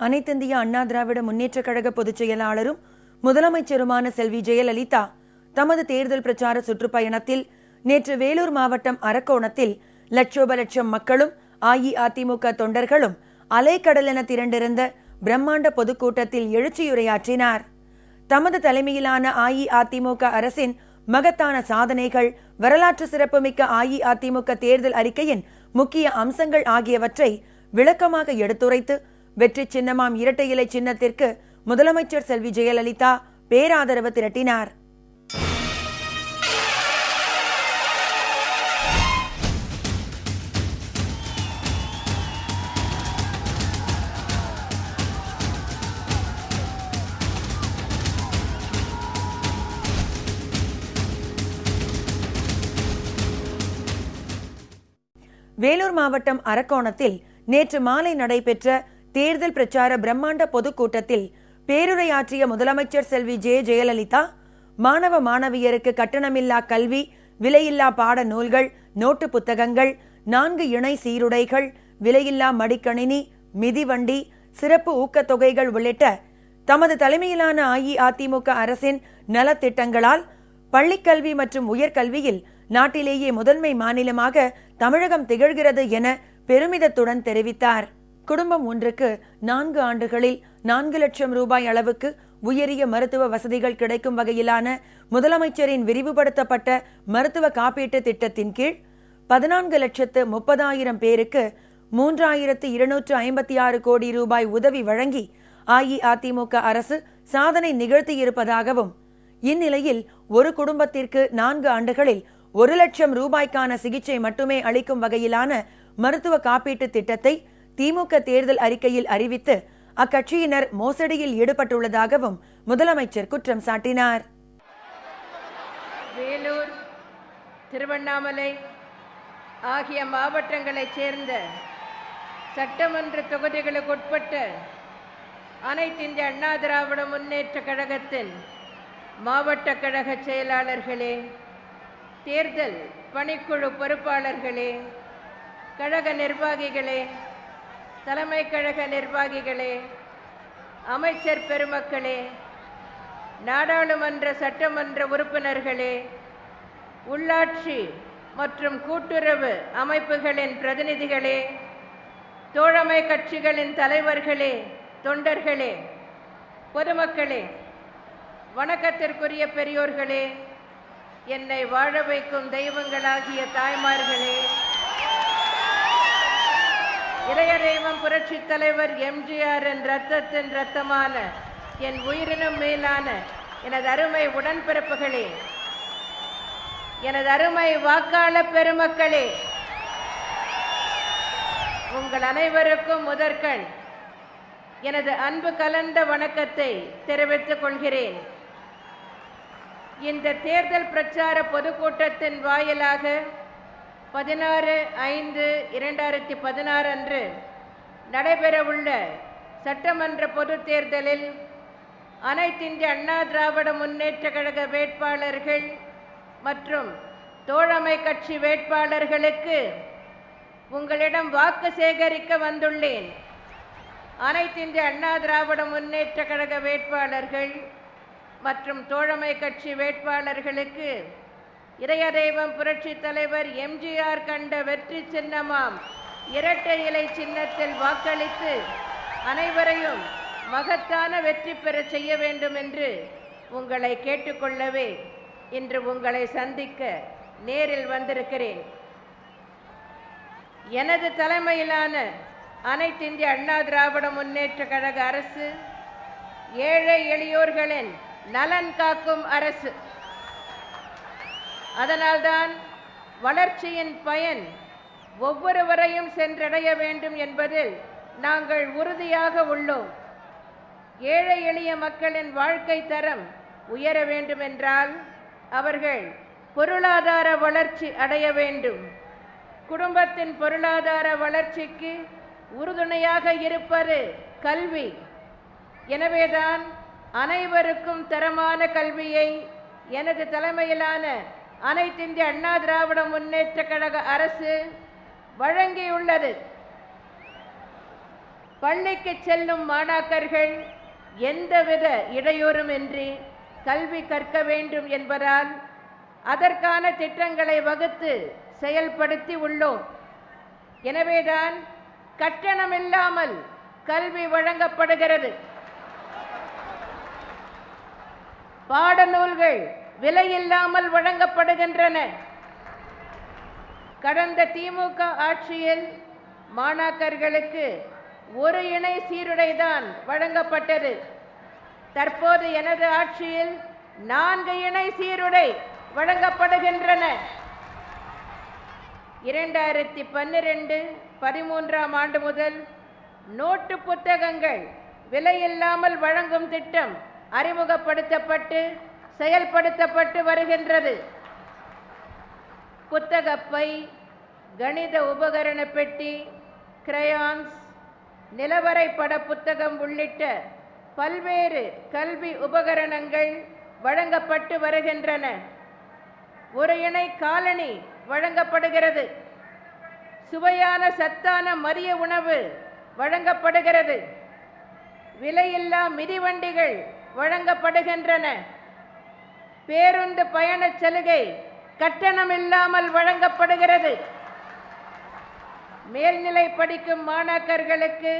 அனைத்திந்திய அண்ணா திராவிட முன்னேற்றக் கழக பொதுச் செயலாளரும் முதலமைச்சருமான செல்வி ஜெயலலிதா தமது தேர்தல் பிரச்சார சுற்றுப்பயணத்தில் நேற்று வேலூர் மாவட்டம் அரக்கோணத்தில் லட்சோப லட்சம் மக்களும் அஇஅதிமுக தொண்டர்களும் அலைக்கடலென திரண்டிருந்த பிரம்மாண்ட பொதுக்கூட்டத்தில் எழுச்சியுரையாற்றினார். தமது தலைமையிலான அஇஅதிமுக அரசின் மகத்தான சாதனைகள், வரலாற்று சிறப்புமிக்க அஇஅதிமுக தேர்தல் அறிக்கையின் முக்கிய அம்சங்கள் ஆகியவற்றை விளக்கமாக எடுத்துரைத்து வெற்றி சின்னமாம் இரட்டை இலை சின்னத்திற்கு முதலமைச்சர் செல்வி ஜெயலலிதா பேராதரவு திரட்டினார். வேலூர் மாவட்டம் அரக்கோணத்தில் நேற்று மாலை நடைபெற்ற தேர்தல் பிரச்சார பிரம்மாண்ட பொதுக்கூட்டத்தில் பேருரையாற்றிய முதலமைச்சர் செல்வி ஜெயலலிதா மாணவ மாணவியருக்கு கட்டணமில்லா கல்வி, விலையில்லா பாட நூல்கள், நோட்டு புத்தகங்கள், 4 இணை சீருடைகள், விலையில்லா மடிக்கணினி, மிதிவண்டி, சிறப்பு ஊக்கத்தொகைகள் உள்ளிட்ட தமது தலைமையிலான அஇஅதிமுக அரசின் நலத்திட்டங்களால் பள்ளிக்கல்வி மற்றும் உயர்கல்வியில் நாட்டிலேயே முதன்மை மாநிலமாக தமிழகம் திகழ்கிறது என பெருமிதத்துடன் தெரிவித்தார். குடும்பம் ஒன்றுக்கு 4 ஆண்டுகளில் 4 லட்சம் ரூபாய் அளவுக்கு உயரிய மருத்துவ வசதிகள் கிடைக்கும் வகையிலான முதலமைச்சரின் விரிவுபடுத்தப்பட்ட மருத்துவ காப்பீட்டு திட்டத்தின் கீழ் 14,30,000 பேருக்கு 3,256 கோடி ரூபாய் உதவி வழங்கி அஇஅதிமுக அரசு சாதனை நிகழ்த்தியிருப்பதாகவும், இந்நிலையில் ஒரு குடும்பத்திற்கு 4 ஆண்டுகளில் 1 லட்சம் ரூபாய்க்கான சிகிச்சை மட்டுமே அளிக்கும் வகையிலான மருத்துவ காப்பீட்டு திட்டத்தை திமுக தேர்தல் அறிக்கையில் அறிவித்து அக்கட்சியினர் மோசடியில் ஈடுபட்டுள்ளதாகவும் முதலமைச்சர் குற்றம் சாட்டினார். வேலூர், திருவண்ணாமலை ஆகிய மாவட்டங்களைச் சேர்ந்த சட்டமன்ற தொகுதிகளுக்குட்பட்ட அனைத்திந்திய அண்ணா திராவிட முன்னேற்ற கழகத்தின் மாவட்ட கழக செயலாளர்களே, தேர்தல் பணிக்குழு பொறுப்பாளர்களே, கழக நிர்வாகிகளே, தலைமை கழக நிர்வாகிகளே, அமைச்சர் பெருமக்களே, நாடாளுமன்ற சட்டமன்ற உறுப்பினர்களே, உள்ளாட்சி மற்றும் கூட்டுறவு அமைப்புகளின் பிரதிநிதிகளே, தோழமை கட்சிகளின் தலைவர்களே, தொண்டர்களே, பொதுமக்களே, வணக்கத்திற்குரிய பெரியோர்களே, என்னை வாழ வைக்கும் தெய்வங்களாகிய தாய்மார்களே, இளைய தெய்வம் புரட்சி தலைவர் எம்ஜிஆரின் ரத்தத்தின் ரத்தமான என் உயிரினும் மேலான எனது அருமை உடன்பிறப்புகளே, எனது அருமை வாக்காளர் பெருமக்களே, உங்கள் அனைவருக்கும் முதற்கண் எனது அன்பு கலந்த வணக்கத்தை தெரிவித்துக் கொள்கிறேன். இந்த தேர்தல் பிரச்சார பொதுக்கூட்டத்தின் வாயிலாக 16/5/2016 அன்று நடைபெறவுள்ள சட்டமன்ற பொது தேர்தலில் அனைத்திந்திய அண்ணா திராவிட முன்னேற்ற கழக வேட்பாளர்கள் மற்றும் தோழமை கட்சி வேட்பாளர்களுக்கு உங்களிடம் வாக்கு சேகரிக்க வந்துள்ளேன். அனைத்திந்திய அண்ணா திராவிட முன்னேற்ற கழக வேட்பாளர்கள் மற்றும் தோழமை கட்சி வேட்பாளர்களுக்கு இதய தெய்வம் புரட்சி தலைவர் எம்ஜிஆர் கண்ட வெற்றி சின்னமாம் இரட்டை இலை சின்னத்தில் வாக்களித்து அனைவரையும் மகத்தான வெற்றி பெற செய்ய வேண்டும் என்று உங்களை கேட்டுக்கொள்ளவே இன்று உங்களை சந்திக்க நேரில் வந்திருக்கிறேன். எனது தலைமையிலான அனைத்திந்திய அண்ணா திராவிட முன்னேற்ற கழக அரசு ஏழை எளியோர்களின் நலன் காக்கும் அரசு. அதனால்தான் வளர்ச்சியின் பயன் ஒவ்வொருவரையும் சென்றடைய வேண்டும் என்பதில் நாங்கள் உறுதியாக உள்ளோம். ஏழை எளிய மக்களின் வாழ்க்கை தரம் உயர வேண்டும் என்றால் அவர்கள் பொருளாதார வளர்ச்சி அடைய வேண்டும். குடும்பத்தின் பொருளாதார வளர்ச்சிக்கு உறுதுணையாக இருப்பது கல்வி. எனவேதான் அனைவருக்கும் தரமான கல்வியை எனது தலைமையிலான அனைத்திந்திய அண்ணா திராவிட முன்னேற்ற கழக அரசு வழங்கியுள்ளது. பள்ளிக்கு செல்லும் மாணாக்கர்கள் எந்தவித இடையூறுமின்றி கல்வி கற்க வேண்டும் என்பதால் அதற்கான திட்டங்களை வகுத்து செயல்படுத்தி உள்ளோம். எனவேதான் கட்டணமில்லாமல் கல்வி வழங்கப்படுகிறது. பாடநூல்கள் விலையில்லாமல் வழங்கப்படுகின்றன. கடந்த திமுக ஆட்சியில் மாணாக்கர்களுக்கு ஒரு இணை சீருடைதான் வழங்கப்பட்டது. தற்போது எனது ஆட்சியில் 4 இணை சீருடை வழங்கப்படுகின்றன. 2012-13 ஆண்டு முதல் நோட்டு புத்தகங்கள் விலையில்லாமல் வழங்கும் திட்டம் அறிமுகப்படுத்தப்பட்டு செயல்படுத்தப்பட்டு வருகின்றது. புத்தகப்பை, கணித உபகரண பெட்டி, கிரையான்ஸ், நிலவரை பட புத்தகம் உள்ளிட்ட பல்வேறு கல்வி உபகரணங்கள் வழங்கப்பட்டு வருகின்றன. ஒரு இணை காலணி வழங்கப்படுகிறது. சுவையான சத்தான மதிய உணவு வழங்கப்படுகிறது. விலையில்லா மிதிவண்டிகள் வழங்கப்படுகின்றன. பேருந்து பயண சலுகை கட்டணமில்லாமல் வழங்கப்படுகிறது. மேல்நிலை படிக்கும் மாணாக்கர்களுக்கு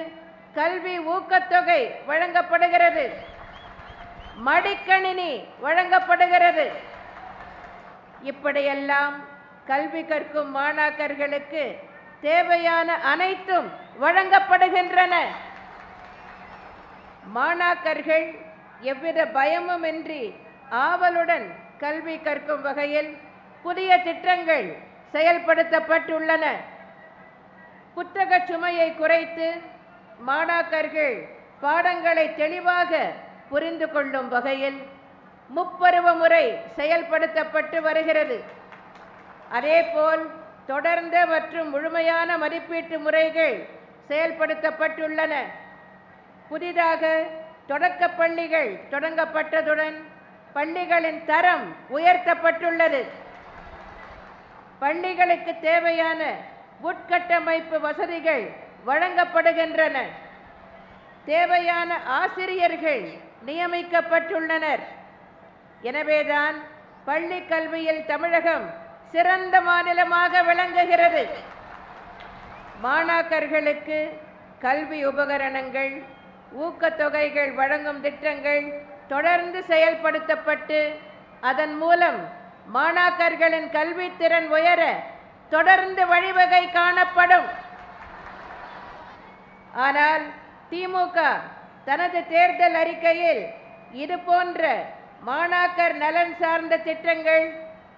கல்வி ஊக்கத்தொகை வழங்கப்படுகிறது. மடிக்கணினி வழங்கப்படுகிறது. இப்படியெல்லாம் கல்வி கற்கும் மாணாக்கர்களுக்கு தேவையான அனைத்தும் வழங்கப்படுகின்றன. மாணாக்கர்கள் எவ்வித பயமுமின்றி ஆவலுடன் கல்வி கற்கும் வகையில் புதிய திட்டங்கள் செயல்படுத்தப்பட்டுள்ளன. புத்தக சுமையை குறைத்து மாணாக்கர்கள் பாடங்களை தெளிவாக புரிந்து கொள்ளும் வகையில் முப்பருவ முறை செயல்படுத்தப்பட்டு வருகிறது. அதேபோல் தொடர்ந்த மற்றும் முழுமையான மதிப்பீட்டு முறைகள் செயல்படுத்தப்பட்டுள்ளன. புதிதாக தொடக்க பள்ளிகள் தொடங்கப்பட்டதுடன் பள்ளிகளின் தரம் உயர்த்தப்பட்டுள்ளது. பள்ளிகளுக்கு தேவையான உட்கட்டமைப்பு வசதிகள் வழங்கப்படுகின்றன. தேவையான ஆசிரியர்கள் நியமிக்கப்பட்டுள்ளனர். எனவேதான் பள்ளி கல்வியில் தமிழகம் சிறந்த மாநிலமாக விளங்குகிறது. மாணாக்கர்களுக்கு கல்வி உபகரணங்கள், ஊக்கத்தொகைகள் வழங்கும் திட்டங்கள் தொடர்ந்து செயல்படுத்தப்பட்டு அதன் மூலம் மாணாக்கர்களின் கல்வித்திறன் உயர தொடர்ந்து வழிவகை காணப்படும். ஆனால் திமுக தனது தேர்தல் அறிக்கையில் இது போன்ற மாணாக்கர் நலன் சார்ந்த திட்டங்கள்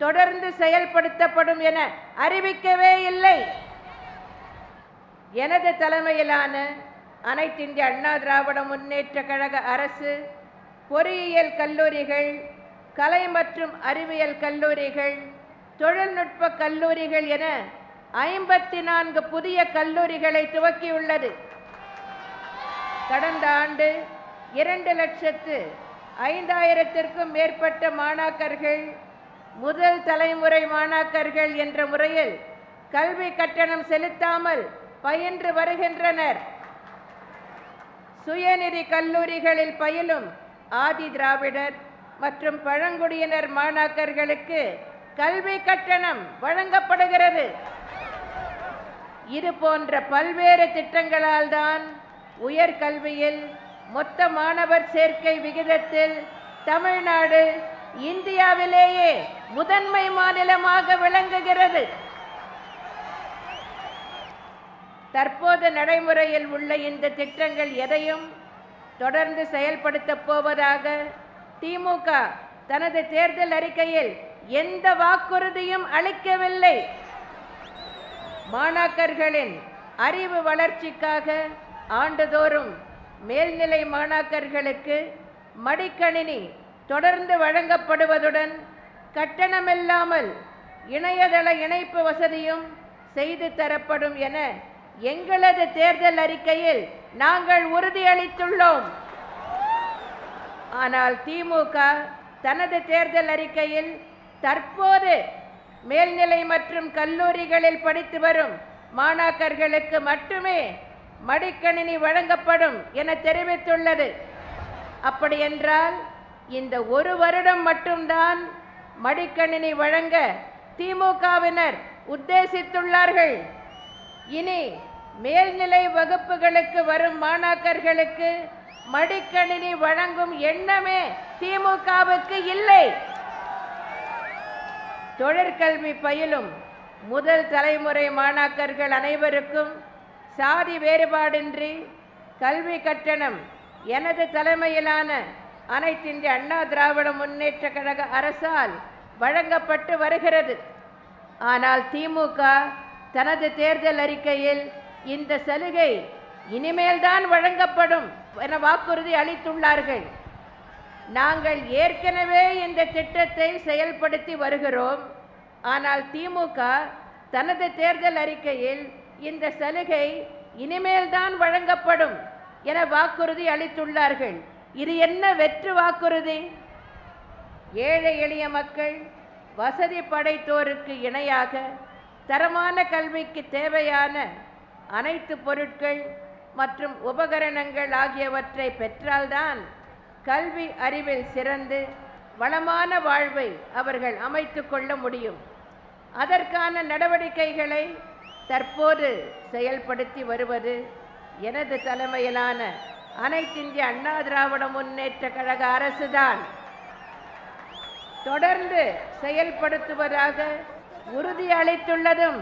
தொடர்ந்து செயல்படுத்தப்படும் என அறிவிக்கவே இல்லை. எனது தலைமையிலான அனைத்து இந்திய அண்ணா திராவிட முன்னேற்ற கழக அரசு பொறியியல் கல்லூரிகள், கலை மற்றும் அறிவியல் கல்லூரிகள், தொழில்நுட்ப கல்லூரிகள் என 54 புதிய கல்லூரிகளை துவக்கியுள்ளது. கடந்த ஆண்டு 2,05,000க்கும் மேற்பட்ட மாணாக்கர்கள் முதல் தலைமுறை மாணாக்கர்கள் என்ற முறையில் கல்வி கட்டணம் செலுத்தாமல் பயின்று வருகின்றனர். சுயநிதி கல்லூரிகளில் பயிலும் ஆதி திராவிடர் மற்றும் பழங்குடியினர் மாணாக்கர்களுக்கு கல்வி கட்டணம் வழங்கப்படுகிறது. இது போன்ற பல்வேறு திட்டங்களால் தான் உயர்கல்வியில் மொத்த மாணவர் சேர்க்கை விகிதத்தில் தமிழ்நாடு இந்தியாவிலேயே முதன்மை மாநிலமாக விளங்குகிறது. தற்போது நடைமுறையில் உள்ள இந்த திட்டங்கள் எதையும் தொடர்ந்து செயல்படுத்தப் போவதாக திமுக தனது தேர்தல் அறிக்கையில் எந்த வாக்குறுதியும் அளிக்கவில்லை. மாணாக்கர்களின் அறிவு வளர்ச்சிக்காக ஆண்டுதோறும் மேல்நிலை மாணாக்கர்களுக்கு மடிக்கணினி தொடர்ந்து வழங்கப்படுவதுடன் கட்டணமில்லாமல் இணையதள இணைப்பு வசதியும் செய்து தரப்படும் என எங்களது தேர்தல் அறிக்கையில் நாங்கள் உறுதியளித்துள்ளோம். ஆனால் திமுக தனது தேர்தல் அறிக்கையில் தற்போது மேல்நிலை மற்றும் கல்லூரிகளில் படித்து வரும் மாணாக்கர்களுக்கு மட்டுமே மடிக்கணினி வழங்கப்படும் என தெரிவித்துள்ளது. அப்படி என்றால் இந்த ஒரு வருடம் மட்டும்தான் மடிக்கணினி வழங்க திமுகவினர் உத்தேசித்துள்ளார்கள். இனி மேல்நிலை வகுப்புகளுக்கு வரும் மாணாக்கர்களுக்கு மடிக்கணினி வழங்கும் எண்ணமே திமுகவுக்கு இல்லை. தொழிற்கல்வி பயிலும் முதல் தலைமுறை மாணாக்கர்கள் அனைவருக்கும் சாதி வேறுபாடின்றி கல்வி கட்டணம் எனது தலைமையிலான அனைத்திந்திய அண்ணா திராவிட முன்னேற்ற கழக அரசால் வழங்கப்பட்டு வருகிறது. ஆனால் திமுக தனது தேர்தல் அறிக்கையில் இந்த சலுகை இனிமேல்தான் வழங்கப்படும் என வாக்குறுதி அளித்துள்ளார்கள். நாங்கள் ஏற்கனவே இந்த திட்டத்தை செயல்படுத்தி வருகிறோம். ஆனால் திமுக தனது தேர்தல் அறிக்கையில் இந்த சலுகை இனிமேல்தான் வழங்கப்படும் என வாக்குறுதி அளித்துள்ளார்கள். இது என்ன வெற்று வாக்குறுதி? ஏழை எளிய மக்கள், வசதி படைத்தோருக்கு இணையாக தரமான கல்விக்கு தேவையான அனைத்து பொருட்கள் மற்றும் உபகரணங்கள் ஆகியவற்றை பெற்றால்தான் கல்வி அறிவில் சிறந்து வளமான வாழ்வை அவர்கள் அமைத்து கொள்ள முடியும். அதற்கான நடவடிக்கைகளை தற்போது செயல்படுத்தி வருவது எனது தலைமையிலான அனைத்திந்திய அண்ணா திராவிட முன்னேற்ற கழக அரசுதான். தொடர்ந்து செயல்படுத்துவதாக உறுதி அளித்துள்ளதும்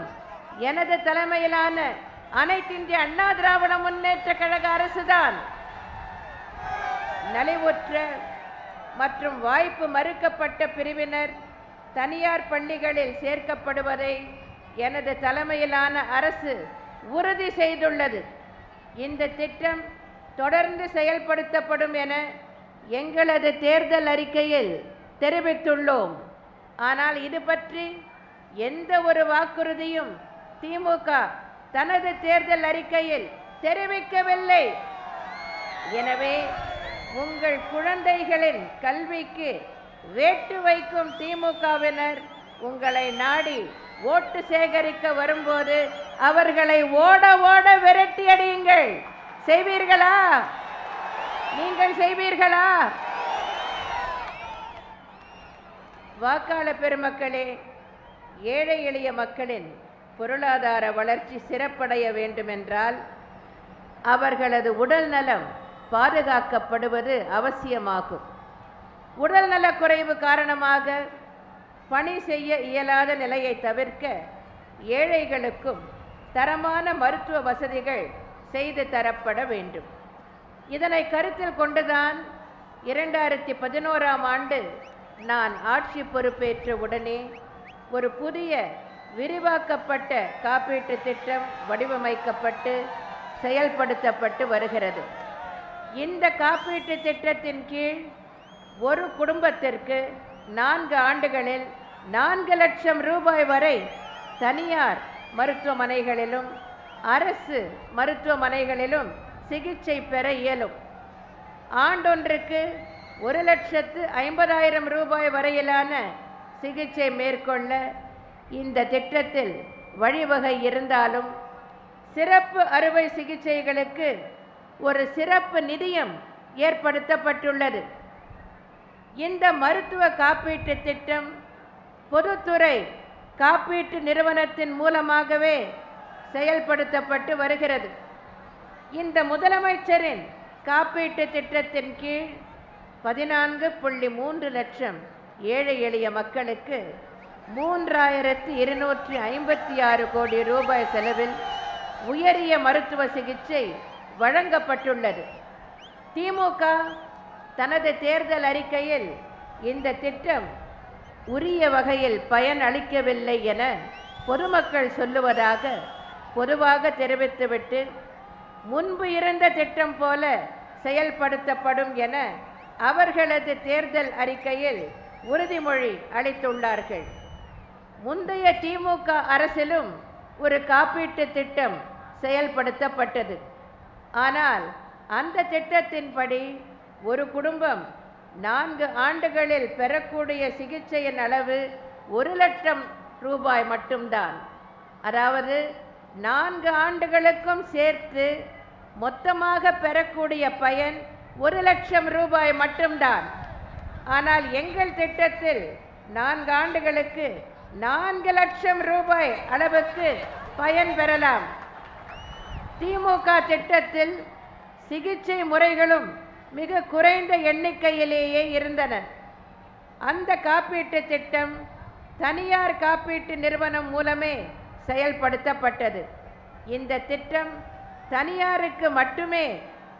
எனது தலைமையிலான அனைத்திந்திய அண்ணா திராவிட முன்னேற்ற கழக அரசுதான். நலிவுற்ற மற்றும் வாய்ப்பு மறுக்கப்பட்ட பிரிவினர் தனியார் பள்ளிகளில் சேர்க்கப்படுவதை எனது தலைமையிலான அரசு உறுதி செய்துள்ளது. இந்த திட்டம் தொடர்ந்து செயல்படுத்தப்படும் என எங்களது தேர்தல் அறிக்கையில் தெரிவித்துள்ளோம். ஆனால் இது பற்றி எந்த ஒரு வாக்குறுதியும் திமுக தனது தேர்தல் அறிக்கையில் தெரிவிக்கவில்லை. எனவே உங்கள் குழந்தைகளின் கல்விக்கு வேட்டு வைக்கும் திமுகவினர் உங்களை நாடி ஓட்டு சேகரிக்க வரும்போது அவர்களை ஓட ஓட விரட்டி அடியுங்கள். செய்வீர்களா? நீங்கள் செய்வீர்களா? வாக்காளர் பெருமக்களே, ஏழை எளிய மக்களின் பொருளாதார வளர்ச்சி சிறப்படைய வேண்டுமென்றால் அவர்களது உடல் நலம் பாதுகாக்கப்படுவது அவசியமாகும். உடல் நலக்குறைவு காரணமாக பணி செய்ய இயலாத நிலையை தவிர்க்க ஏழைகளுக்கும் தரமான மருத்துவ வசதிகள் செய்து தரப்பட வேண்டும். இதனை கருத்தில் கொண்டுதான் 2011ஆம் ஆண்டு நான் ஆட்சி பொறுப்பேற்ற உடனே ஒரு புதிய விரிவாக்கப்பட்ட காப்பீட்டு திட்டம் வடிவமைக்கப்பட்டு செயல்படுத்தப்பட்டு வருகிறது. இந்த காப்பீட்டு திட்டத்தின் கீழ் ஒரு குடும்பத்திற்கு 4 ஆண்டுகளில் 4 லட்சம் ரூபாய் வரை தனியார் மருத்துவமனைகளிலும் அரசு மருத்துவமனைகளிலும் சிகிச்சை பெற இயலும். ஆண்டொன்றுக்கு 1,50,000 ரூபாய் வரையிலான சிகிச்சை மேற்கொள்ள இந்த திட்டத்தில் வழிவகை இருந்தாலும் சிறப்பு அறுவை சிகிச்சைகளுக்கு ஒரு சிறப்பு நிதியம் ஏற்படுத்தப்பட்டுள்ளது. இந்த மருத்துவ காப்பீட்டு திட்டம் பொதுத்துறை காப்பீட்டு நிறுவனத்தின் மூலமாகவே செயல்படுத்தப்பட்டு வருகிறது. இந்த முதலமைச்சரின் காப்பீட்டு திட்டத்தின் கீழ் 14.3 லட்சம் ஏழை எளிய மக்களுக்கு 3,256 கோடி ரூபாய் செலவில் உயரிய மருத்துவ சிகிச்சை வழங்கப்பட்டுள்ளது. திமுக தனது தேர்தல் அறிக்கையில் இந்த திட்டம் உரிய வகையில் பயன் அளிக்கவில்லை என பொதுமக்கள் சொல்லுவதாக பொதுவாக தெரிவித்துவிட்டு முன்பு இருந்த திட்டம் போல செயல்படுத்தப்படும் என அவர்களது தேர்தல் அறிக்கையில் உறுதிமொழி அளித்துள்ளார்கள். முந்தைய திமுக அரசிலும் ஒரு காப்பீட்டு திட்டம் செயல்படுத்தப்பட்டது. ஆனால் அந்த திட்டத்தின்படி ஒரு குடும்பம் 4 ஆண்டுகளில் பெறக்கூடிய சிகிச்சையின் அளவு 1 லட்சம் ரூபாய் மட்டும்தான். அதாவது 4 ஆண்டுகளுக்கும் சேர்த்து மொத்தமாக பெறக்கூடிய பயன் 1,00,000 ரூபாய் மட்டும்தான். ஆனால் எங்கள் திட்டத்தில் 4 ஆண்டுகளுக்கு 4,00,000 ரூபாய் அளவுக்கு பயன் பெறலாம். திமுக திட்டத்தில் சிகிச்சை முறைகளும் மிக குறைந்த எண்ணிக்கையிலேயே இருந்தன. அந்த காப்பீட்டு திட்டம் தனியார் காப்பீட்டு நிறுவனம் மூலமே செயல்படுத்தப்பட்டது. இந்த திட்டம் தனியாருக்கு மட்டுமே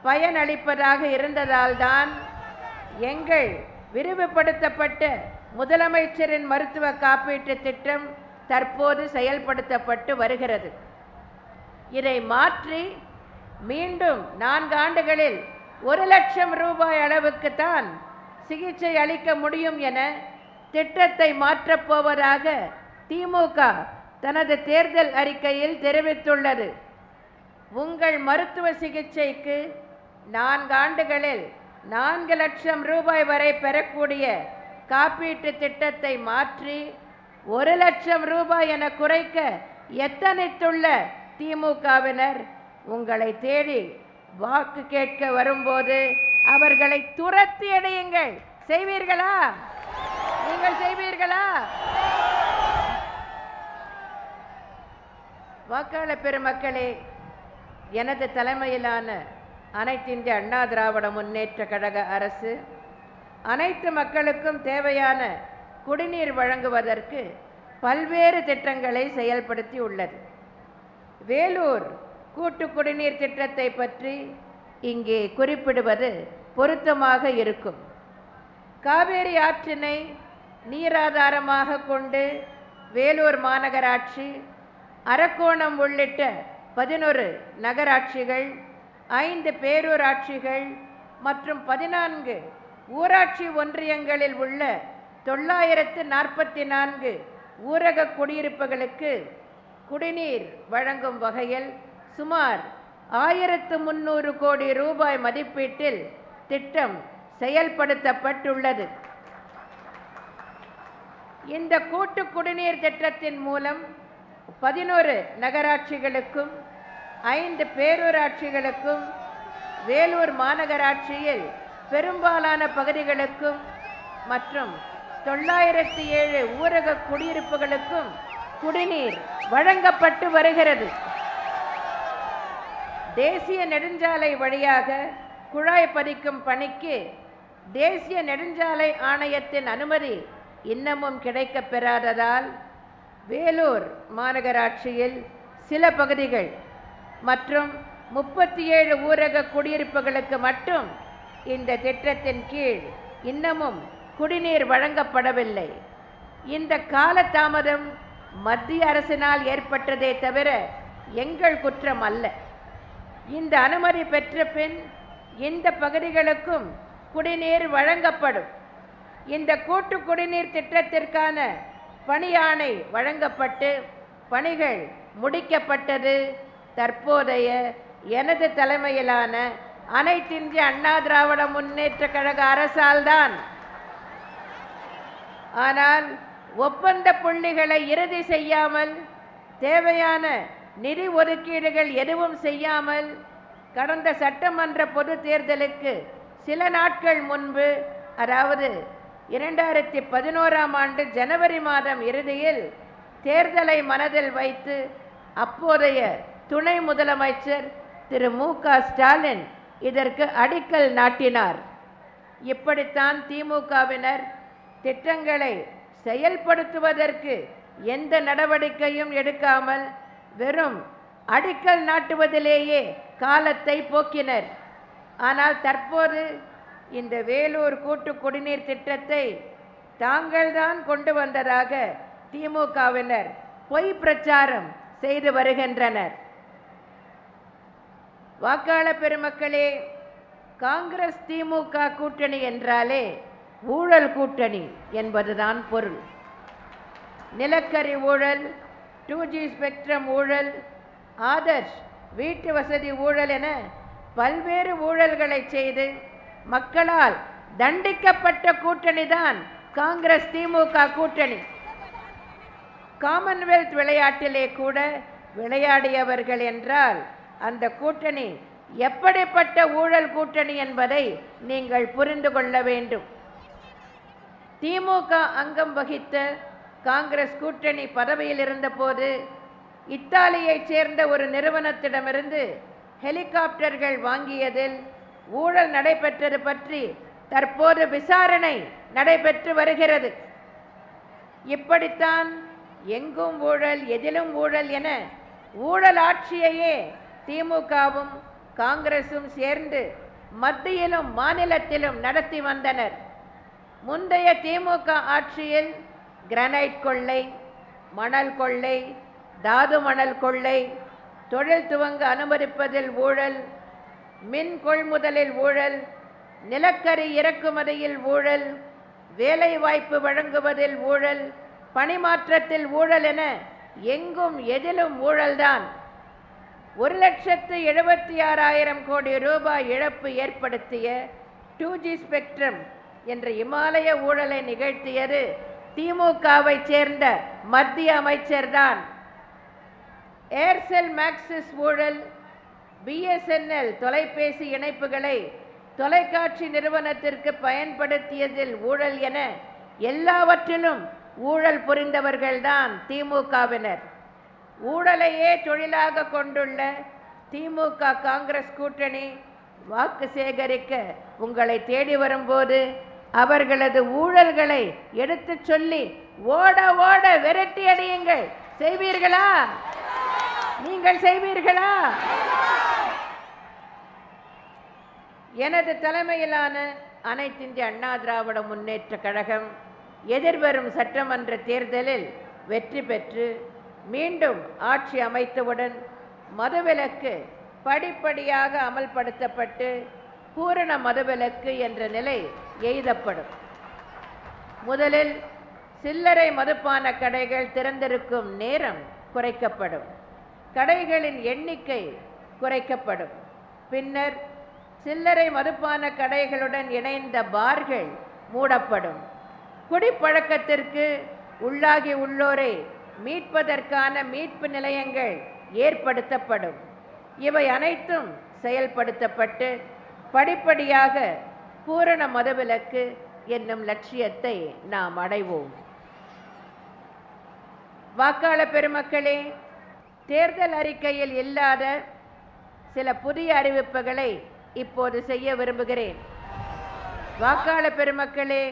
பயனளிப்பதாக இருந்ததால் தான் எங்கள் விரிவுபடுத்தப்பட்ட முதலமைச்சரின் மருத்துவ காப்பீட்டு திட்டம் தற்போது செயல்படுத்தப்பட்டு வருகிறது. இதை மாற்றி மீண்டும் 4 ஆண்டுகளில் 1,00,000 ரூபாய் அளவுக்கு தான் சிகிச்சை அளிக்க முடியும் என திட்டத்தை மாற்றப் போவதாக திமுக தனது தேர்தல் அறிக்கையில் தெரிவித்துள்ளது. உங்கள் மருத்துவ சிகிச்சைக்கு 4 ஆண்டுகளில் 4,00,000 ரூபாய் வரை பெறக்கூடிய காப்பீட்டு திட்டத்தை மாற்றி 1,00,000 ரூபாய் என குறைக்க எத்தனைத்துள்ள திமுகவினர் உங்களை தேடி வாக்கு கேட்க வரும்போது அவர்களை துரத்தி அடையுங்கள். செய்வீர்களா? நீங்கள் செய்வீர்களா? வாக்காளர் பெருமக்களே, எனது தலைமையிலான அனைத்து இந்திய அண்ணா திராவிட முன்னேற்ற கழக அரசு அனைத்து மக்களுக்கும் தேவையான குடிநீர் வழங்குவதற்கு பல்வேறு திட்டங்களை செயல்படுத்தி உள்ளது. வேலூர் கூட்டு குடிநீர் திட்டத்தை பற்றி இங்கே குறிப்பிடுவது பொருத்தமாக இருக்கும். காவேரி ஆற்றினை நீராதாரமாக கொண்டு வேலூர் மாநகராட்சி, அரக்கோணம் உள்ளிட்ட 11 நகராட்சிகள், 5 பேரூராட்சிகள் மற்றும் 14 ஊராட்சி ஒன்றியங்களில் உள்ள 944 ஊரக குடியிருப்புகளுக்கு குடிநீர் வழங்கும் வகையில் சுமார் 1300 கோடி ரூபாய் மதிப்பீட்டில் திட்டம் செயல்படுத்தப்பட்டுள்ளது. இந்த கூட்டு குடிநீர் திட்டத்தின் மூலம் 11 நகராட்சிகளுக்கும் 5 பேரூராட்சிகளுக்கும் வேலூர் மாநகராட்சியில் பெரும்பாலான பகுதிகளுக்கும் மற்றும் 907 ஊரக குடியிருப்புகளுக்கும் குடிநீர் வழங்கப்பட்டு வருகிறது. தேசிய நெடுஞ்சாலை வழியாக குழாய் பதிக்கும் பணிக்கு தேசிய நெடுஞ்சாலை ஆணையத்தின் அனுமதி இன்னமும் கிடைக்கப் பெறாததால் வேலூர் மாநகராட்சியில் சில பகுதிகள் மற்றும் 37 ஊரக குடியிருப்புகளுக்கு மட்டும் இந்த திட்டத்தின் கீழ் இன்னமும் குடிநீர் வழங்கப்படவில்லை. இந்த காலதாமதம் மத்திய அரசினால் ஏற்பட்டதே தவிர எங்கள் குற்றம் அல்ல. இந்த அனுமதி பெற்ற பின் இந்த பகுதிகளுக்கும் குடிநீர் வழங்கப்படும். இந்த கூட்டு குடிநீர் திட்டத்திற்கான பணியாணை வழங்கப்பட்டு பணிகள் முடிக்கப்பட்டது தற்போதைய எனது தலைமையிலான அனைத்திந்திய அண்ணா திராவிட முன்னேற்ற கழக அரசால்தான். ஆனால் ஒப்பந்த புள்ளிகளை இறுதி செய்யாமல், தேவையான நிதி ஒதுக்கீடுகள் எதுவும் செய்யாமல் கடந்த சட்டமன்ற பொது தேர்தலுக்கு சில நாட்கள் முன்பு, அதாவது 2011ஆம் ஆண்டு ஜனவரி மாதம் இறுதியில் தேர்தலை மனதில் வைத்து அப்போதைய துணை முதலமைச்சர் திரு மு.க. ஸ்டாலின் இதற்கு அடிக்கல் நாட்டினார். இப்படித்தான் திமுகவினர் திட்டங்களை செயல்படுத்துவதற்கு எந்த நடவடிக்கையும் எடுக்காமல் வெறும் அடிக்கல் நாட்டுவதிலேயே காலத்தை போக்கினர். ஆனால் தற்போது இந்த வேலூர் கூட்டு குடிநீர் திட்டத்தை தாங்கள்தான் கொண்டு வந்ததாக திமுகவினர் பொய் பிரச்சாரம் செய்து வருகின்றனர். வாக்காளர் பெருமக்களே, காங்கிரஸ் திமுக கூட்டணி என்றாலே ஊழல் கூட்டணி என்பதுதான் பொருள். நிலக்கரி ஊழல், 2G ஸ்பெக்ட்ரம் ஊழல், ஆதர்ஷ் வீட்டு வசதி ஊழல் என பல்வேறு ஊழல்களை செய்து மக்களால் தண்டிக்கப்பட்ட கூட்டணி தான் காங்கிரஸ் திமுக கூட்டணி. காமன்வெல்த் விளையாட்டிலே கூட விளையாடியவர்கள் என்றால் அந்த கூட்டணி எப்படிப்பட்ட ஊழல் கூட்டணி என்பதை நீங்கள் புரிந்து கொள்ள வேண்டும். திமுக அங்கம் வகித்த காங்கிரஸ் கூட்டணி பதவியில் இருந்தபோது இத்தாலியைச் சேர்ந்த ஒரு நிறுவனத்திடமிருந்து ஹெலிகாப்டர்கள் வாங்கியதில் ஊழல் நடைபெற்றது பற்றி தற்போது விசாரணை நடைபெற்று வருகிறது. இப்படித்தான் எங்கும் ஊழல், எதிலும் ஊழல் என ஊழல் ஆட்சியையே திமுகவும் காங்கிரசும் சேர்ந்து மத்தியிலும் மாநிலத்திலும் நடத்தி வந்தனர். முந்தைய திமுக ஆட்சியில் கிரானைட் கொள்ளை, மணல் கொள்ளை, தாது மணல் கொள்ளை, தொழில் துவங்க அனுமதிப்பதில் ஊழல், மின் கொள்முதலில் ஊழல், நிலக்கரி இறக்குமதியில் ஊழல், வேலைவாய்ப்பு வழங்குவதில் ஊழல், பணிமாற்றத்தில் ஊழல் என எங்கும் எதிலும் ஊழல்தான். 1,76,000 கோடி ரூபாய் இழப்பு ஏற்படுத்திய 2G ஸ்பெக்ட்ரம் என்ற இமாலய ஊழலை நிகழ்த்தியது திமுகவை சேர்ந்த மத்திய அமைச்சர்தான். ஏர்செல் மேக்சிஸ் ஊழல், BSNL தொலைபேசி இணைப்புகளை தொலைக்காட்சி நிறுவனத்திற்கு பயன்படுத்தியதில் ஊழல் என எல்லாவற்றிலும் ஊழல் புரிந்தவர்கள்தான் திமுகவினர். ஊழலையே தொழிலாக கொண்டுள்ள திமுக காங்கிரஸ் கூட்டணி வாக்கு சேகரிக்க உங்களை தேடி வரும்போது அவர்களது ஊழல்களை எடுத்துச் சொல்லி ஓட ஓட விரட்டி அடியுங்கள். செய்வீர்களா? நீங்கள் செய்வீர்களா? எனது தலைமையிலான அனைத்திந்திய அண்ணா திராவிட முன்னேற்ற கழகம் எதிர்வரும் சட்டமன்ற தேர்தலில் வெற்றி பெற்று மீண்டும் ஆட்சி அமைத்தவுடன் மதுவிலக்கு படிப்படியாக அமல்படுத்தப்பட்டு பூரண மதுவிலக்கு என்ற நிலை எய்தப்படும். முதலில் சில்லறை மதுபான கடைகள் திறந்திருக்கும் நேரம் குறைக்கப்படும். கடைகளின் எண்ணிக்கை குறைக்கப்படும். பின்னர் சில்லறை மதுபான கடைகளுடன் இணைந்த பார்கள் மூடப்படும். குடிப்பழக்கத்திற்கு உள்ளாகி உள்ளோரை மீட்பதற்கான மீட்பு நிலையங்கள் ஏற்படுத்தப்படும். இவை அனைத்தும் செயல்படுத்தப்பட்டு படிப்படியாக பூரண மதுவிலக்கு என்னும் லட்சியத்தை நாம் அடைவோம். வாக்காளர் பெருமக்களே, தேர்தல் அறிக்கையில் இல்லாத சில புதிய அறிவிப்புகளை இப்போது செய்ய விரும்புகிறேன். வாக்காளர் பெருமக்களே,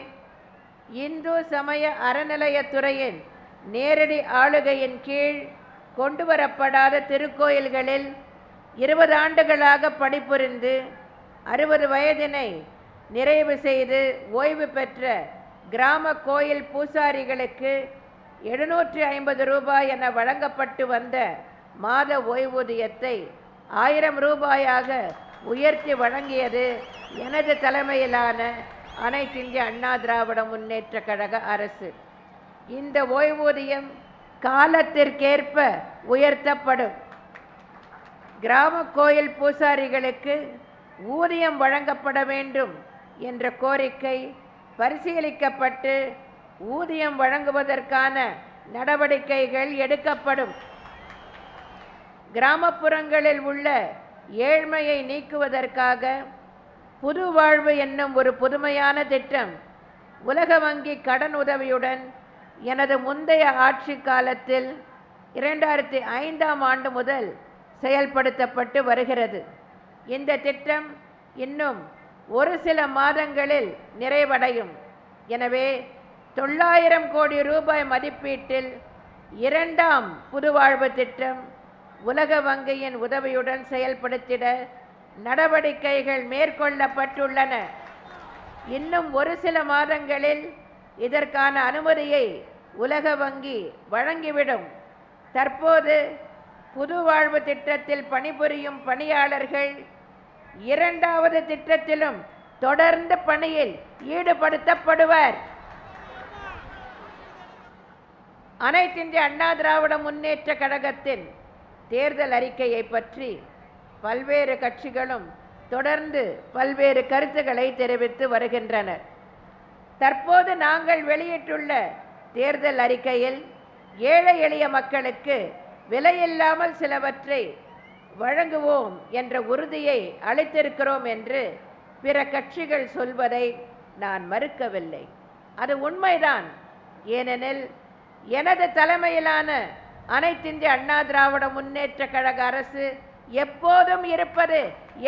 இந்து சமய அறநிலையத்துறையின் நேரடி ஆளுகையின் கீழ் கொண்டுவரப்படாத திருக்கோயில்களில் 20 ஆண்டுகளாக பணிபுரிந்து 60 வயதினை நிறைவு செய்து ஓய்வு பெற்ற கிராம கோயில் பூசாரிகளுக்கு 750 ரூபாய் என வழங்கப்பட்டு வந்த மாத ஓய்வூதியத்தை 1000 ரூபாயாக உயர்த்தி வழங்கியது எனது தலைமையிலான அனைத்திந்திய அண்ணா திராவிட முன்னேற்ற கழக அரசு. இந்த ஓய்வூதியம் காலத்திற்கேற்ப உயர்த்தப்படும். கிராம கோயில் பூசாரிகளுக்கு ஊதியம் வழங்கப்பட வேண்டும் என்ற கோரிக்கை பரிசீலிக்கப்பட்டு ஊதியம் வழங்குவதற்கான நடவடிக்கைகள் எடுக்கப்படும். கிராமப்புறங்களில் உள்ள ஏழ்மையை நீக்குவதற்காக புது வாழ்வு என்னும் ஒரு புதுமையான திட்டம் உலக வங்கி கடன் உதவியுடன் எனது முந்தைய ஆட்சி காலத்தில் 2005ஆம் ஆண்டு முதல் செயல்படுத்தப்பட்டு வருகிறது. இந்த திட்டம் இன்னும் ஒரு சில மாதங்களில் நிறைவடையும். எனவே 900 கோடி ரூபாய் மதிப்பீட்டில் 2ஆம் புதுவாழ்வு திட்டம் உலக வங்கியின் உதவியுடன் செயல்படுத்திட நடவடிக்கைகள் மேற்கொள்ளப்பட்டுள்ளன. இன்னும் ஒரு சில மாதங்களில் இதற்கான அனுமதியை உலக வங்கி வழங்கிவிடும். தற்போது புதுவாழ்வு திட்டத்தில் பணிபுரியும் பணியாளர்கள் 2வது திட்டத்திலும் தொடர்ந்து பணியில் ஈடுபடுத்தப்படுவர். அனைத்திந்திய அண்ணா திராவிட முன்னேற்ற கழகத்தின் தேர்தல் அறிக்கையை பற்றி பல்வேறு கட்சிகளும் தொடர்ந்து பல்வேறு கருத்துக்களை தெரிவித்து வருகின்றனர். தற்போது நாங்கள் வெளியிட்டுள்ள தேர்தல் அறிக்கையில் ஏழை எளிய மக்களுக்கு விலையில்லாமல் சிலவற்றை வழங்குவோம் என்ற உறுதியை அளித்திருக்கிறோம் என்று பிற கட்சிகள் சொல்வதை நான் மறுக்கவில்லை. அது உண்மைதான். ஏனெனில் எனது தலைமையிலான அனைத்திந்திய அண்ணா திராவிட முன்னேற்ற கழக அரசு எப்போதும் இருப்பது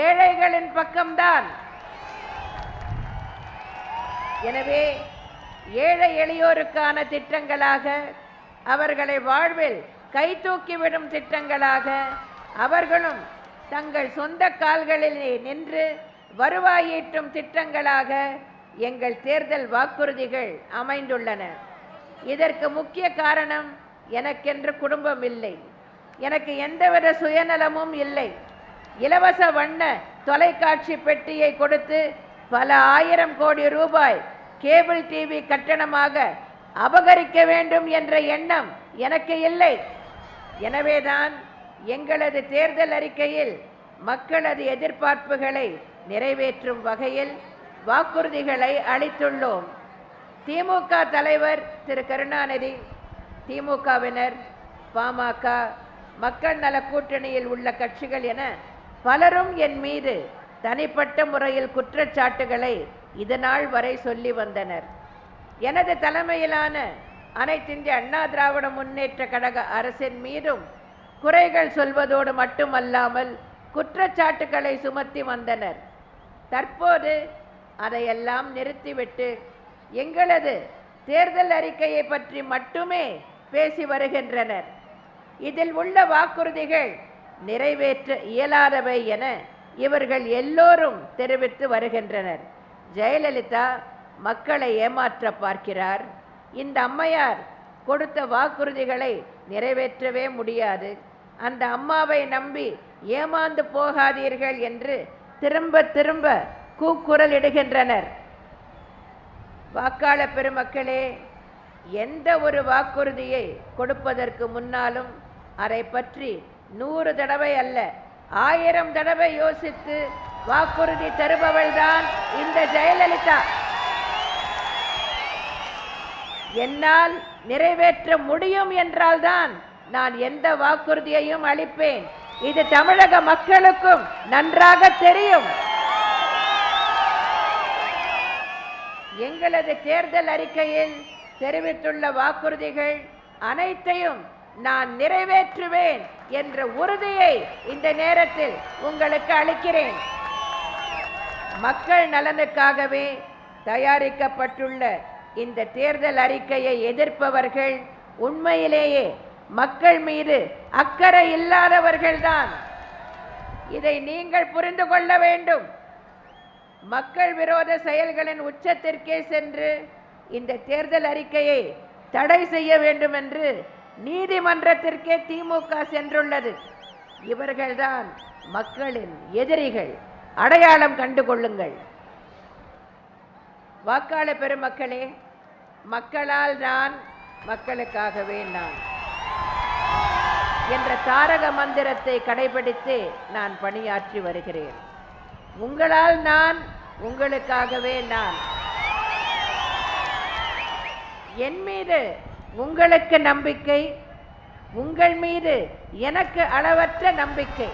ஏழைகளின் பக்கம்தான். எனவே ஏழை எளியோருக்கான திட்டங்களாக, அவர்களை வாழ்வில் கைதூக்கிவிடும் திட்டங்களாக, அவர்களும் தங்கள் சொந்த கால்களில் நின்று வருவாய் ஈட்டும் திட்டங்களாக எங்கள் தேர்தல் வாக்குறுதிகள் அமைந்துள்ளன. இதற்கு முக்கிய காரணம், எனக்கென்று குடும்பம் இல்லை, எனக்கு எந்தவித சுயநலமும் இல்லை. இலவச வண்ண தொலைக்காட்சி பெட்டியை கொடுத்து பல ஆயிரம் கோடி ரூபாய் கேபிள் டிவி கட்டணமாக அபகரிக்க வேண்டும் என்ற எண்ணம் எனக்கு இல்லை. எனவேதான் எங்களது தேர்தல் அறிக்கையில் மக்களது எதிர்பார்ப்புகளை நிறைவேற்றும் வகையில் வாக்குறுதிகளை அளித்துள்ளோம். திமுக தலைவர் திரு கருணாநிதி, திமுகவினர், பாமக, மக்கள் நல கூட்டணியில் உள்ள கட்சிகள் என பலரும் என் மீது தனிப்பட்ட முறையில் குற்றச்சாட்டுகளை இதுநாள் வரை சொல்லி வந்தனர். எனது தலைமையிலான அனைத்திந்திய அண்ணா திராவிட முன்னேற்ற கழக அரசின் மீதும் குறைகள் சொல்வதோடு மட்டுமல்லாமல் குற்றச்சாட்டுகளை சுமத்தி வந்தனர். தற்போது அதையெல்லாம் நிறுத்திவிட்டு எங்களது தேர்தல் அறிக்கையை பற்றி மட்டுமே பேசி வருகின்றனர். இதில் உள்ள வாக்குறுதிகள் நிறைவேற்ற இயலாதவை என இவர்கள் எல்லோரும் தெரிவித்து வருகின்றனர். ஜெயலலிதா மக்களை ஏமாற்ற பார்க்கிறார். இந்த அம்மையார் கொடுத்த வாக்குறுதிகளை நிறைவேற்றவே முடியாது. அந்த அம்மாவை நம்பி ஏமாந்து போகாதீர்கள் என்று திரும்ப திரும்ப கூக்குரல் இடுகின்றனர். வாக்காளர் பெருமக்களே, எந்த ஒரு வாக்குறுதியை கொடுப்பதற்கு முன்னாலும் அதை பற்றி 100 தடவை அல்ல 1000 தடவை யோசித்து வாக்குறுதி தருபவள்தான் இந்த ஜெயலலிதா. என்னால் நிறைவேற்ற முடியும் என்றால்தான் நான் எந்த வாக்குறுதியையும் அளிப்பேன். இது தமிழக மக்களுக்கும் நன்றாக தெரியும். எங்களது தேர்தல் அறிக்கையில் தெரிவித்துள்ள வாக்குறுதிகள் அனைத்தையும் நான் நிறைவேற்றுவேன் என்ற உறுதியை இந்த நேரத்தில் உங்களுக்கு அளிக்கிறேன். மக்கள் நலனுக்காகவே தயாரிக்கப்பட்டுள்ள இந்த தேர்தல் அறிக்கையை எதிர்ப்பவர்கள் உண்மையிலேயே மக்கள் மீது அக்கறை இல்லாதவர்கள்தான். இதை நீங்கள் புரிந்து கொள்ள வேண்டும். மக்கள் விரோத செயல்களின் உச்சத்திற்கே சென்று இந்த தேர்தல் அறிக்கையை தடை செய்ய வேண்டும் என்று நீதிமன்றத்திற்கே திமுக சென்றுள்ளது. இவர்கள்தான் மக்களின் எதிரிகள். அடையாளம் கண்டுகொள்ளுங்கள். வாக்காளர் பெருமக்களே, மக்களால் நான், மக்களுக்காகவே நான் என்ற தாரக மந்திரத்தை கடைபிடித்து நான் பணியாற்றி வருகிறேன். உங்களால் நான், உங்களுக்காகவே நான். என் மீது உங்களுக்கு நம்பிக்கை, உங்கள் மீது எனக்கு அளவற்ற நம்பிக்கை.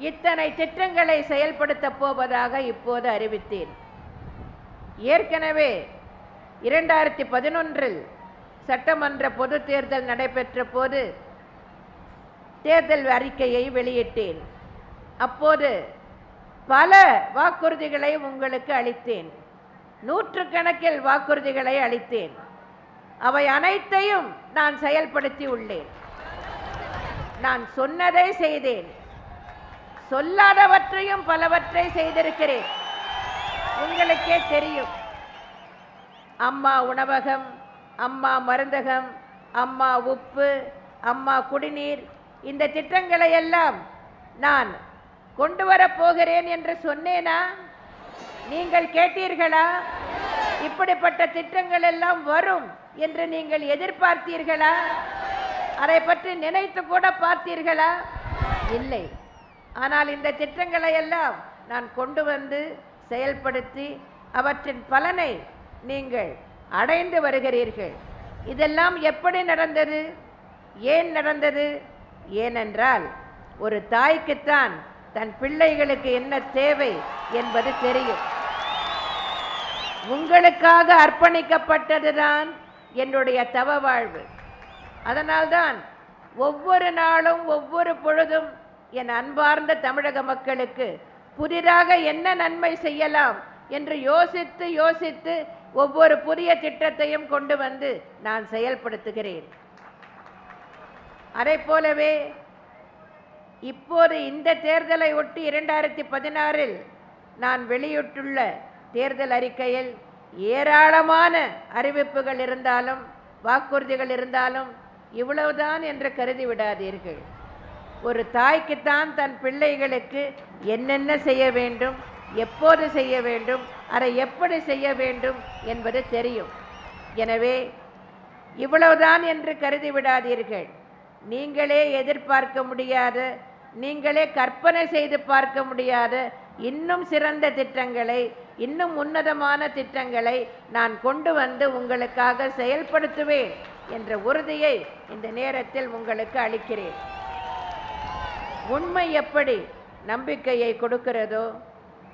இத்தனை திட்டங்களை செயல்படுத்த போவதாக இப்போது அறிவித்தேன். ஏற்கனவே 2011 சட்டமன்ற பொது தேர்தல் நடைபெற்ற போது தேர்தல் அறிக்கையை வெளியிட்டேன். அப்போது பல வாக்குறுதிகளை உங்களுக்கு அளித்தேன். 100 கணக்கில் வாக்குறுதிகளை அளித்தேன். அவை அனைத்தையும் நான் செயல்படுத்தி உள்ளேன். நான் சொன்னதை செய்தேன். சொல்லாதவற்றையும் பலவற்றை செய்திருக்கிறேன். உங்களுக்கே தெரியும். அம்மா உணவகம், அம்மா மருந்தகம், அம்மா உப்பு, அம்மா குடிநீர், இந்த திட்டங்களை எல்லாம் நான் கொண்டு வரப்போகிறேன் என்று சொன்னேனா? நீங்கள் கேட்டீர்களா? இப்படிப்பட்ட திட்டங்கள் எல்லாம் வரும் என்று நீங்கள் எதிர்பார்த்தீர்களா? அதை பற்றி நினைத்து கூட பார்த்தீர்களா? இல்லை. ஆனால் இந்த திட்டங்களை எல்லாம் நான் கொண்டு வந்து செயல்படுத்தி அவற்றின் பலனை நீங்கள் அடைந்து வருகிறீர்கள். இதெல்லாம் எப்படி நடந்தது? ஏன் நடந்தது? ஏனென்றால் ஒரு தாய்க்குத்தான் தன் பிள்ளைகளுக்கு என்ன தேவை என்பது தெரியும். உங்களுக்காக அர்ப்பணிக்கப்பட்டதுதான் என்னுடைய தவ வாழ்வு. அதனால்தான் ஒவ்வொரு நாளும் ஒவ்வொரு பொழுதும் என் அன்பார்ந்த தமிழக மக்களுக்கு புதிதாக என்ன நன்மை செய்யலாம் என்று யோசித்து யோசித்து ஒவ்வொரு புதிய திட்டத்தையும் கொண்டு வந்து நான் செயல்படுத்துகிறேன். அதை போலவே இப்போது இந்த தேர்தலை ஒட்டி 2016 நான் வெளியிட்டுள்ள தேர்தல் அறிக்கையில் ஏராளமான அறிவிப்புகள் இருந்தாலும் வாக்குறுதிகள் இருந்தாலும் இவ்வளவுதான் என்று கருதி விடாதீர்கள். ஒரு தாய்க்குத்தான் தன் பிள்ளைகளுக்கு என்னென்ன செய்ய வேண்டும், எப்போது செய்ய வேண்டும், அதை எப்படி செய்ய வேண்டும் என்பது தெரியும். எனவே இவ்வளவுதான் என்று கருதி விடாதீர்கள். நீங்களே எதிர்பார்க்க முடியாத, நீங்களே கற்பனை செய்து பார்க்க முடியாத இன்னும் சிறந்த திட்டங்களை, இன்னும் உன்னதமான திட்டங்களை நான் கொண்டு வந்து உங்களுக்காக செயல்படுத்துவேன் என்ற உறுதியை இந்த நேரத்தில் உங்களுக்கு அளிக்கிறேன். உண்மை எப்படி நம்பிக்கையை கொடுக்கிறதோ,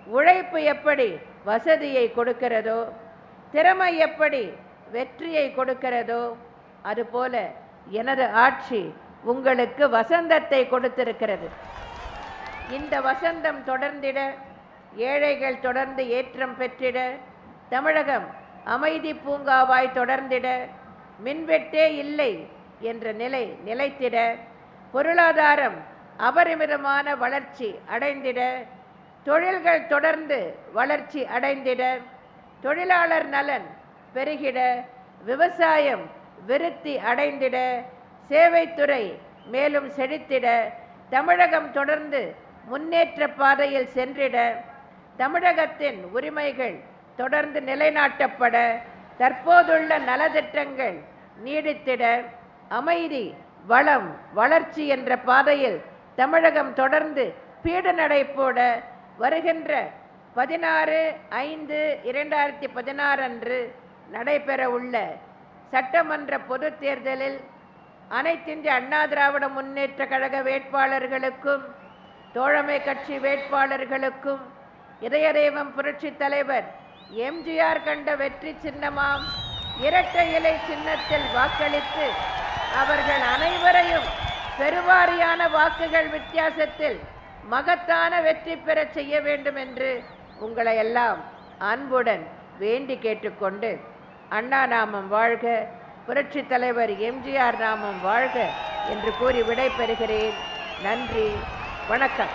உழைப்பு எப்படி வசதியை கொடுக்கிறதோ, திறமை எப்படி வெற்றியை கொடுக்கிறதோ, அதுபோல எனது ஆட்சி உங்களுக்கு வசந்தத்தை கொடுத்திருக்கிறது. இந்த வசந்தம் தொடர்ந்திட, ஏழைகள் தொடர்ந்து ஏற்றம் பெற்றிட, தமிழகம் அமைதி பூங்காவாய் தொடர்ந்திட, மின்வெட்டே இல்லை என்ற நிலை நிலைத்திட, பொருளாதாரம் அபரிமிதமான வளர்ச்சி அடைந்திட, தொழில்கள் தொடர்ந்து வளர்ச்சி அடைந்திட, தொழிலாளர் நலன் பெருகிட, விவசாயம் விருத்தி அடைந்திட, சேவைத்துறை மேலும் செழித்திட, தமிழகம் தொடர்ந்து முன்னேற்ற பாதையில் சென்றிட, தமிழகத்தின் உரிமைகள் தொடர்ந்து நிலைநாட்டப்பட, தற்போதுள்ள நலத்திட்டங்கள் நீடித்திட, அமைதி வளம் வளர்ச்சி என்ற பாதையில் தமிழகம் தொடர்ந்து பீடு நடை போட, வருகின்ற 16/5/2016 அன்று நடைபெற உள்ள சட்டமன்ற பொதுத் தேர்தலில் அனைத்திந்திய அண்ணா திராவிட முன்னேற்ற கழக வேட்பாளர்களுக்கும், தோழமை கட்சி வேட்பாளர்களுக்கும், இதய தெய்வம் புரட்சி தலைவர் எம்ஜிஆர் கண்ட வெற்றி சின்னமாம் இரட்டை இலை சின்னத்தில் வாக்களித்து அவர்கள் அனைவரையும் பெருவாரியான வாக்குகள் வித்தியாசத்தில் மகத்தான வெற்றி பெற செய்ய வேண்டும் என்று உங்களை எல்லாம் அன்புடன் வேண்டி கேட்டுக்கொண்டு, அண்ணா நாமம் வாழ்க, புரட்சி தலைவர் எம்ஜிஆர் நாமம் வாழ்க என்று கூறி விடை பெறுகிறேன். நன்றி, வணக்கம்.